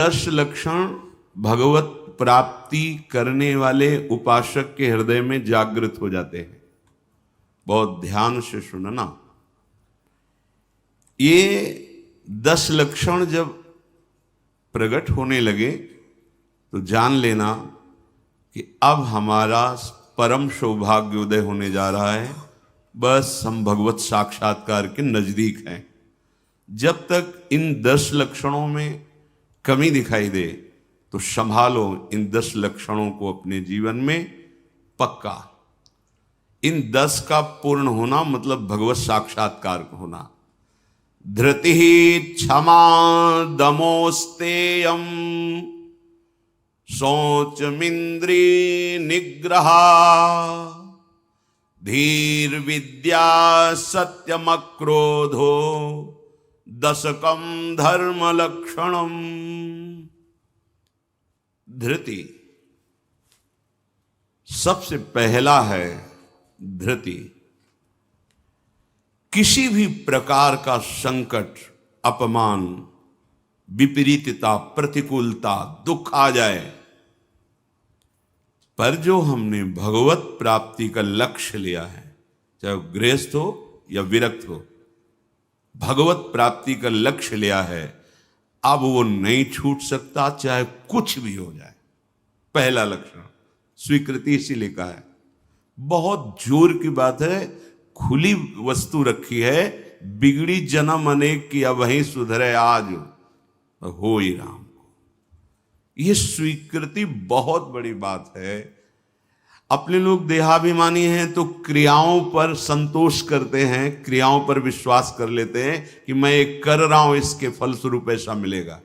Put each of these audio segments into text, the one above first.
10 लक्षण भगवत प्राप्ति करने वाले उपासक के हृदय में जागृत हो जाते हैं। बहुत ध्यान से सुनना। ये 10 लक्षण जब प्रकट होने लगे तो जान लेना कि अब हमारा परम सौभाग्य उदय होने जा रहा है। बस हम भगवत साक्षात्कार के नजदीक हैं। जब तक इन 10 लक्षणों में कमी दिखाई दे तो संभालो इन 10 लक्षणों को अपने जीवन में पक्का। इन 10 का पूर्ण होना मतलब भगवत साक्षात्कार होना। धृति क्षमा दमोस्तेयम शौचमिंद्री निग्रहा धीर विद्या सत्यमक्रोधो दशकम धर्म लक्षणम। धृति सबसे पहला है। धृति किसी भी प्रकार का संकट, अपमान, विपरीतता, प्रतिकूलता, दुख आ जाए, पर जो हमने भगवत प्राप्ति का लक्ष्य लिया है, चाहे गृहस्थ हो या विरक्त हो, भगवत प्राप्ति का लक्ष्य लिया है, अब वो नहीं छूट सकता, चाहे कुछ भी हो जाए। पहला लक्षण स्वीकृति इसीलिए कहा है। बहुत जोर की बात है। खुली वस्तु रखी है, बिगड़ी जन्म अनेक की अब वहीं सुधरे आज हो ही राम को। यह स्वीकृति बहुत बड़ी बात है। अपने लोग देहाभिमानी हैं तो क्रियाओं पर संतोष करते हैं, क्रियाओं पर विश्वास कर लेते हैं कि मैं ये कर रहा हूं, इसके फलस्वरूप ऐसा मिलेगा।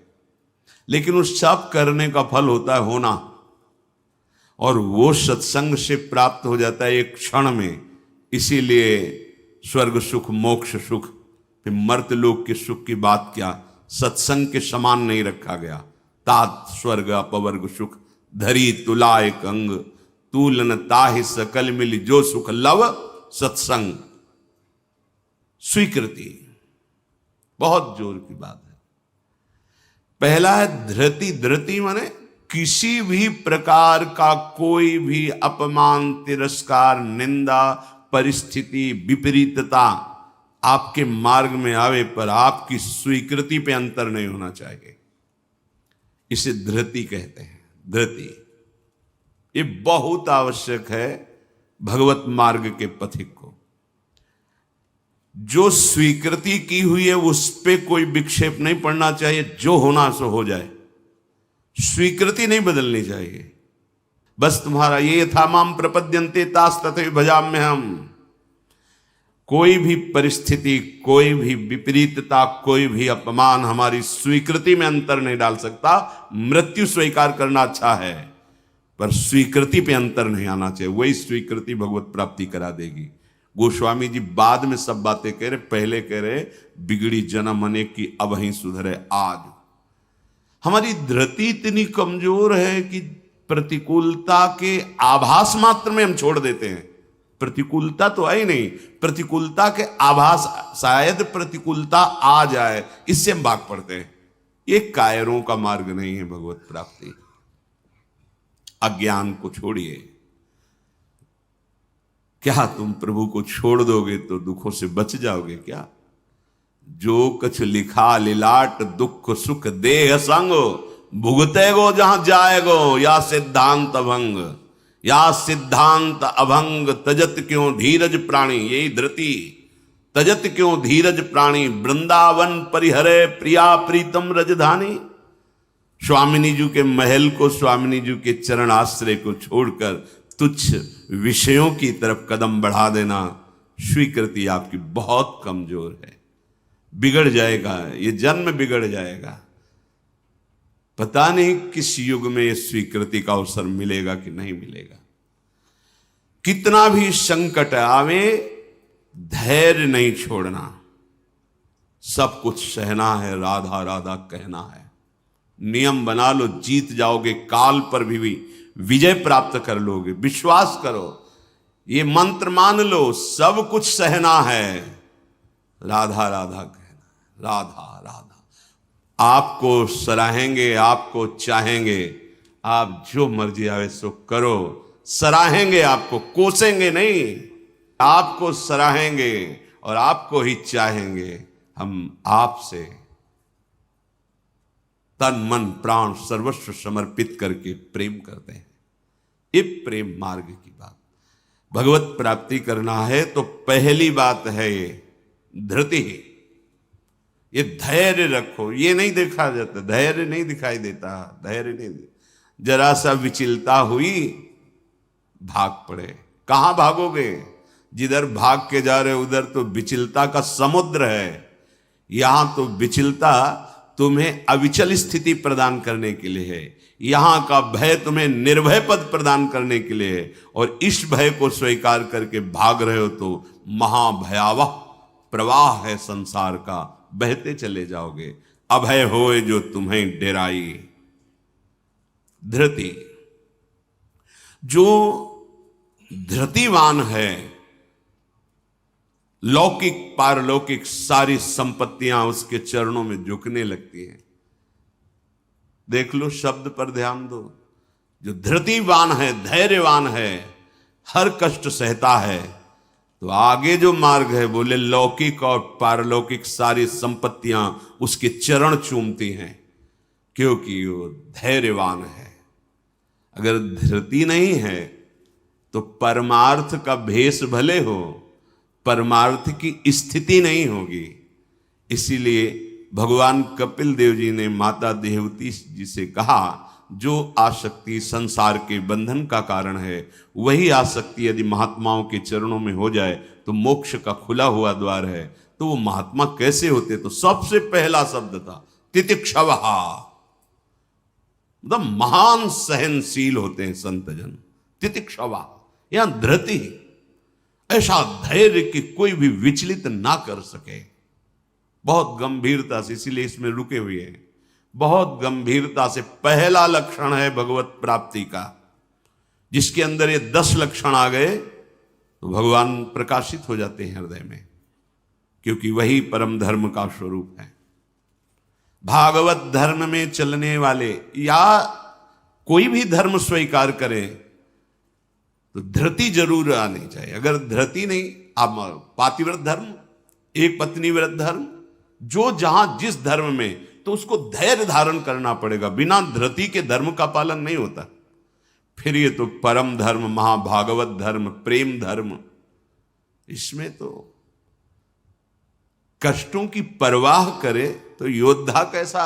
लेकिन उस सब करने का फल होता है होना, और वो सत्संग से प्राप्त हो जाता है एक क्षण में। इसीलिए स्वर्ग सुख, मोक्ष सुख, फिर मर्त्यलोक के सुख की बात क्या, सत्संग के समान नहीं रखा गया। तात स्वर्ग अपवर्ग सुख धरी तुला एक अंग तूलन ताहि सकल मिल जो सुख लव सत्संग। स्वीकृति बहुत जोर की बात है। पहला है धृति। धृति माने किसी भी प्रकार का कोई भी अपमान, तिरस्कार, निंदा, परिस्थिति, विपरीतता आपके मार्ग में आवे पर आपकी स्वीकृति पे अंतर नहीं होना चाहिए। इसे धृति कहते हैं। धृति ये बहुत आवश्यक है भगवत मार्ग के पथिक को। जो स्वीकृति की हुई है उस पे कोई विक्षेप नहीं पड़ना चाहिए। जो होना सो हो जाए, स्वीकृति नहीं बदलनी चाहिए। बस तुम्हारा ये यथा माम प्रपद्यन्ते तास तथैव भजाम्य हम। कोई भी परिस्थिति, कोई भी विपरीतता, कोई भी अपमान हमारी स्वीकृति में अंतर नहीं डाल सकता। मृत्यु स्वीकार करना अच्छा है, पर स्वीकृति पे अंतर नहीं आना चाहिए। वही स्वीकृति भगवत प्राप्ति करा देगी। गोस्वामी जी बाद में सब बातें कह रहे, पहले कह रहे बिगड़ी जन्म अनेक की अब वहीं सुधरे आज। हमारी धृति इतनी कमजोर है कि प्रतिकूलता के आभास मात्र में हम छोड़ देते हैं। प्रतिकूलता तो आई नहीं, प्रतिकूलता के आभास, शायद प्रतिकूलता आ जाए, इससे हम भाग पड़ते हैं। ये कायरों का मार्ग नहीं है भगवत प्राप्ति। अज्ञान को छोड़िए। क्या तुम प्रभु को छोड़ दोगे तो दुखों से बच जाओगे क्या? जो कछ लिखा लिलाट दुख सुख देह संग भुगते गो जहां जाएगो या सिद्धांत अभंग। या सिद्धांत अभंग तजत क्यों धीरज प्राणी। यही धृति। तजत क्यों धीरज प्राणी वृंदावन परिहरे प्रिया प्रीतम रजधानी। स्वामिनी जी के महल को, स्वामिनी जी के चरण आश्रय को छोड़कर तुच्छ विषयों की तरफ कदम बढ़ा देना, स्वीकृति आपकी बहुत कमजोर है। बिगड़ जाएगा, ये जन्म बिगड़ जाएगा। पता नहीं किस युग में ये स्वीकृति का अवसर मिलेगा कि नहीं मिलेगा। कितना भी संकट आवे, धैर्य नहीं छोड़ना। सब कुछ सहना है, राधा राधा कहना है। नियम बना लो, जीत जाओगे। काल पर भी विजय प्राप्त कर लोगे। विश्वास करो, ये मंत्र मान लो, सब कुछ सहना है, राधा राधा कहना। राधा राधा आपको सराहेंगे, आपको चाहेंगे, आप जो मर्जी आवे सो करो। सराहेंगे आपको, कोसेंगे नहीं, आपको सराहेंगे और आपको ही चाहेंगे। हम आपसे तन मन प्राण सर्वस्व समर्पित करके प्रेम करते हैं। ये प्रेम मार्ग की बात। भगवत प्राप्ति करना है तो पहली बात है ये धृति, ये धैर्य रखो। ये नहीं देखा जाता, धैर्य नहीं दिखाई देता, धैर्य नहीं। जरा सा विचलता हुई, भाग पड़े। कहां भागोगे? जिधर भाग के जा रहे उधर तो विचलता का समुद्र है। यहां तो विचलता तुम्हें अविचल स्थिति प्रदान करने के लिए है। यहां का भय तुम्हें निर्भय पद प्रदान करने के लिए है। और इस भय को स्वीकार करके भाग रहे हो तो महाभयावह प्रवाह है संसार का, बहते चले जाओगे। अभय होए जो तुम्हें डेराई। धृति, जो धृतिवान है, लौकिक पारलौकिक सारी संपत्तियां उसके चरणों में झुकने लगती हैं। देख लो, शब्द पर ध्यान दो। जो धृतिवान है, धैर्यवान है, हर कष्ट सहता है, तो आगे जो मार्ग है बोले लौकिक और पारलौकिक सारी संपत्तियां उसके चरण चूमती हैं, क्योंकि वो धैर्यवान है। अगर धृति नहीं है तो परमार्थ का भेष भले हो, परमार्थ की स्थिति नहीं होगी। इसीलिए भगवान कपिल देव जी ने माता देवती जी से कहा, जो आसक्ति संसार के बंधन का कारण है, वही आसक्ति यदि महात्माओं के चरणों में हो जाए तो मोक्ष का खुला हुआ द्वार है। तो वो महात्मा कैसे होते? तो सबसे पहला शब्द था तितिक्षवः, मतलब महान सहनशील होते हैं संतजन। तितिक्षवः, यहां धृति, ऐसा धैर्य कि कोई भी विचलित ना कर सके। बहुत गंभीरता से, इसीलिए इसमें रुके हुए हैं। बहुत गंभीरता से पहला लक्षण है भगवत प्राप्ति का। जिसके अंदर ये 10 लक्षण आ गए तो भगवान प्रकाशित हो जाते हैं हृदय में, क्योंकि वही परम धर्म का स्वरूप है। भागवत धर्म में चलने वाले या कोई भी धर्म स्वीकार करें तो धृति जरूर आनी चाहिए। अगर धृति नहीं, आप पातिव्रत धर्म, एक पत्नी व्रत धर्म, जो जहां जिस धर्म में, तो उसको धैर्य धारण करना पड़ेगा। बिना धृति के धर्म का पालन नहीं होता। फिर ये तो परम धर्म, महाभागवत धर्म, प्रेम धर्म, इसमें तो कष्टों की परवाह करे तो योद्धा कैसा।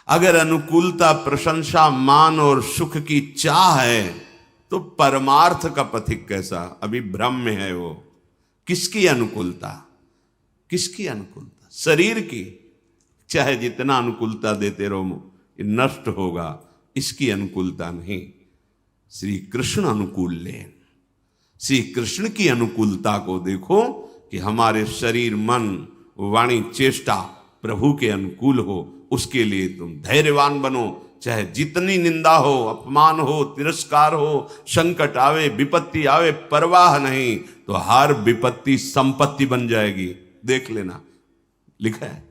अगर अनुकूलता, प्रशंसा, मान और सुख की चाह है तो परमार्थ का पथिक कैसा। अभी भ्रम में है वो। किसकी अनुकूलता? किसकी अनुकूलता? शरीर की। चाहे जितना अनुकूलता देते रहो, ये नष्ट होगा। इसकी अनुकूलता नहीं। श्री कृष्ण अनुकूल लेन, श्री कृष्ण की अनुकूलता को देखो कि हमारे शरीर, मन, वाणी, चेष्टा प्रभु के अनुकूल हो। उसके लिए तुम धैर्यवान बनो। चाहे जितनी निंदा हो, अपमान हो, तिरस्कार हो, संकट आवे, विपत्ति आवे, परवाह नहीं। तो हर विपत्ति संपत्ति बन जाएगी। देख लेना, लिखा है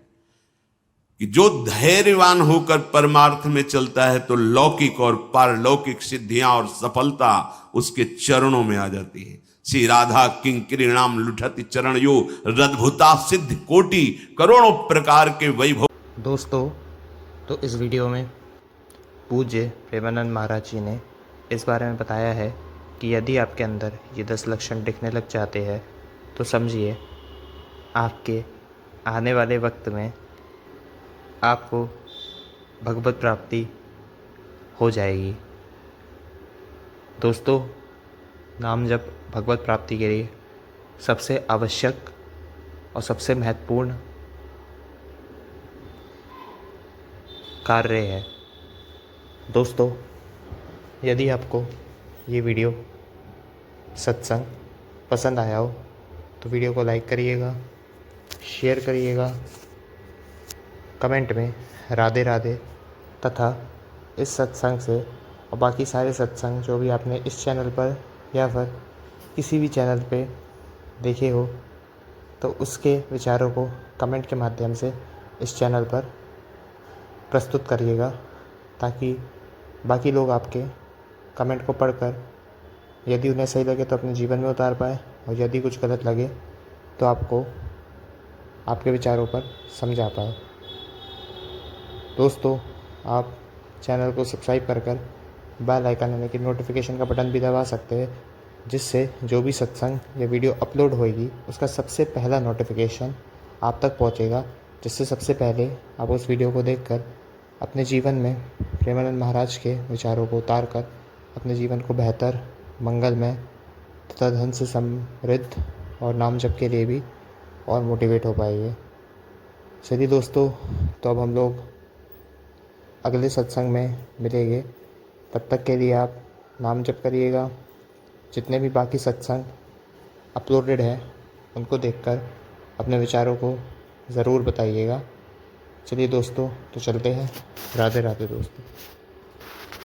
कि जो धैर्यवान होकर परमार्थ में चलता है तो लौकिक और पारलौकिक सिद्धियां और सफलता उसके चरणों में आ जाती है। श्री राधा किंकरीणाम लुठति चरण यो रद्भुता सिद्ध कोटि, करोड़ों प्रकार के वैभव। दोस्तों, तो इस वीडियो में पूज्य प्रेमानंद महाराज जी ने इस बारे में बताया है कि यदि आपके अंदर ये 10 लक्षण दिखने लग जाते हैं तो समझिए आपके आने वाले वक्त में आपको भगवत प्राप्ति हो जाएगी। दोस्तों, नाम जप भगवत प्राप्ति के लिए सबसे आवश्यक और सबसे महत्वपूर्ण कार्य है। दोस्तों, यदि आपको ये वीडियो सत्संग पसंद आया हो तो वीडियो को लाइक करिएगा, शेयर करिएगा, कमेंट में राधे राधे तथा इस सत्संग से और बाकी सारे सत्संग जो भी आपने इस चैनल पर या फिर किसी भी चैनल पे देखे हो तो उसके विचारों को कमेंट के माध्यम से इस चैनल पर प्रस्तुत करिएगा, ताकि बाकी लोग आपके कमेंट को पढ़कर यदि उन्हें सही लगे तो अपने जीवन में उतार पाए, और यदि कुछ गलत लगे तो आपको आपके विचारों पर समझा पाए। दोस्तों, आप चैनल को सब्सक्राइब कर बेल आइकन यानी कि नोटिफिकेशन का बटन भी दबा सकते हैं, जिससे जो भी सत्संग या वीडियो अपलोड होएगी उसका सबसे पहला नोटिफिकेशन आप तक पहुंचेगा, जिससे सबसे पहले आप उस वीडियो को देखकर अपने जीवन में प्रेमानंद महाराज के विचारों को उतार कर अपने जीवन को बेहतर, मंगलमय तथा धन से समृद्ध और नाम जप के लिए भी और मोटिवेट हो पाएंगे। चलिए दोस्तों, तो अब हम लोग अगले सत्संग में मिलेंगे। तब तक के लिए आप नाम जप करिएगा। जितने भी बाकी सत्संग अपलोडेड हैं उनको देखकर अपने विचारों को ज़रूर बताइएगा। चलिए दोस्तों, तो चलते हैं। राधे राधे दोस्तों।